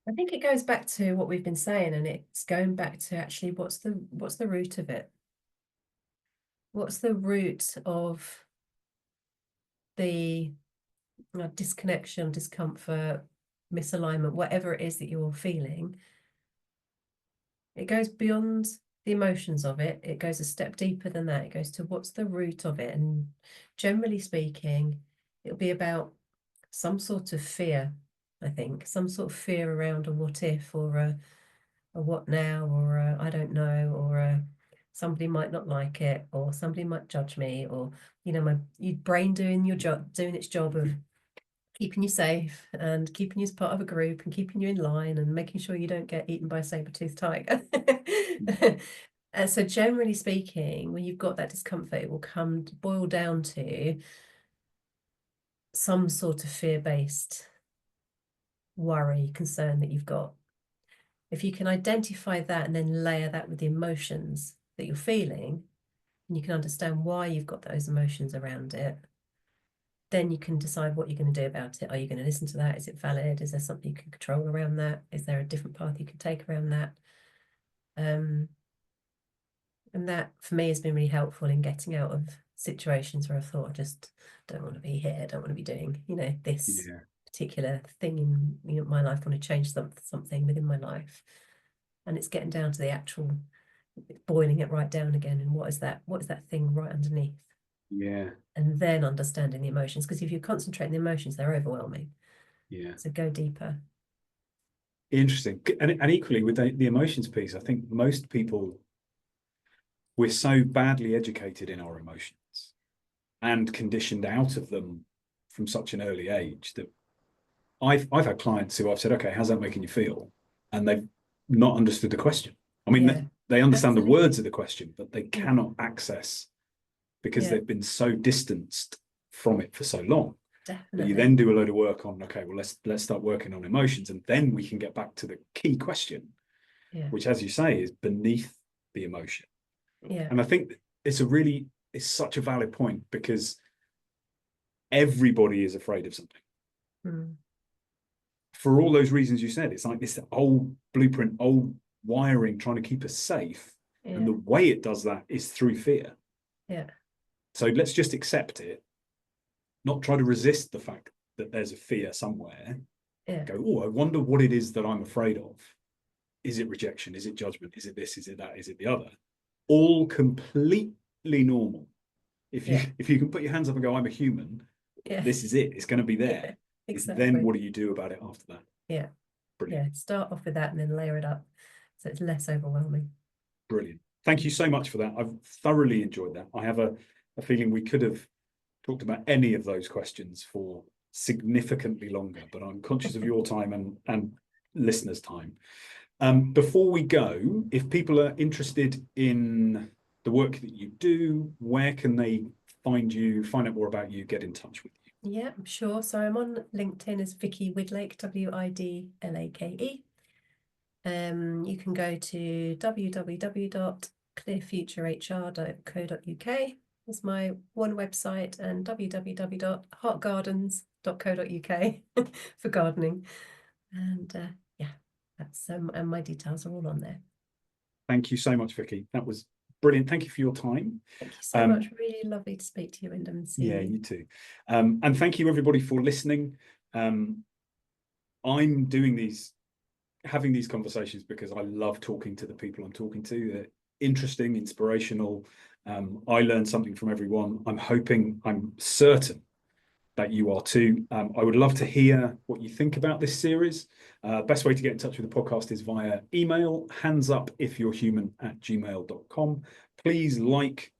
I think it goes back to what we've been saying, and it's going back to actually what's the root of it? What's the root of the disconnection, discomfort, misalignment, whatever it is that you're feeling? It goes beyond the emotions of it. It goes a step deeper than that. It goes to what's the root of it. And generally speaking, it'll be about some sort of fear, I think, some sort of fear around a what if, or a what now, or a I don't know, or a somebody might not like it, or somebody might judge me, or my your brain doing its job of keeping you safe and keeping you as part of a group and keeping you in line and making sure you don't get eaten by a saber-toothed tiger. So generally speaking, when you've got that discomfort, it will boil down to some sort of fear-based worry, concern that you've got. If you can identify that and then layer that with the emotions that you're feeling, and you can understand why you've got those emotions around it, then you can decide what you're going to do about it. Are you going to listen to that? Is it valid? Is there something you can control around that? Is there a different path you can take around that? And that for me has been really helpful in getting out of situations where I thought, I just don't want to be here. I don't want to be doing, this particular thing in my life. I want to change something within my life. And it's getting down to the actual boiling it right down again. And what is that thing right underneath? Yeah. And then understanding the emotions, because if you concentrate on the emotions, they're overwhelming. Yeah. So go deeper. Interesting. And equally with the emotions piece, I think most people, we're so badly educated in our emotions and conditioned out of them from such an early age that I've had clients who I've said, okay, how's that making you feel? And they've not understood the question. I mean, they understand the words of the question, but they cannot access, because they've been so distanced from it for so long. Definitely. But you then do a load of work on, okay, well, let's start working on emotions, and then we can get back to the key question, which, as you say, is beneath the emotion. Yeah. And I think it's such a valid point, because everybody is afraid of something. For all those reasons you said. It's like this old blueprint, old wiring trying to keep us safe. And the way it does that is through fear. Yeah. So let's just accept it, not try to resist the fact that there's a fear somewhere. Go, oh, I wonder what it is that I'm afraid of. Is it rejection? Is it judgment? Is it this? Is it that? Is it the other? All completely normal. If you can put your hands up and go, I'm a human, this is it. It's going to be there. Exactly. Then what do you do about it after that? Yeah. Brilliant. Yeah. Start off with that and then layer it up so it's less overwhelming. Brilliant. Thank you so much for that. I've thoroughly enjoyed that. I have a feeling we could have talked about any of those questions for significantly longer, but I'm conscious of your time and listeners' time. Before we go, if people are interested in the work that you do, where can they find you, find out more about you, get in touch with you? Yeah, sure. So I'm on LinkedIn as Vicky Widlake, Widlake. You can go to www.clearfuturehr.co.uk. That's my one website, and www.heartgardens.co.uk for gardening. And that's and my details are all on there. Thank you so much, Vicky. That was brilliant. Thank you for your time. Thank you so much. Really lovely to speak to you, Wyndham, and see you. You too. And thank you, everybody, for listening. I'm having these conversations because I love talking to the people I'm talking to. They're interesting, inspirational. I learn something from everyone. I'm certain that you are too. I would love to hear what you think about this series. Best way to get in touch with the podcast is via email, handsupifyou'rehuman@gmail.com. Please like,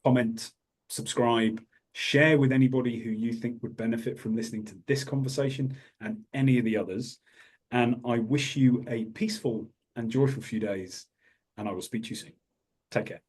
comment, subscribe, share with anybody who you think would benefit from listening to this conversation and any of the others. And I wish you a peaceful and joyful few days, and I will speak to you soon. Take care.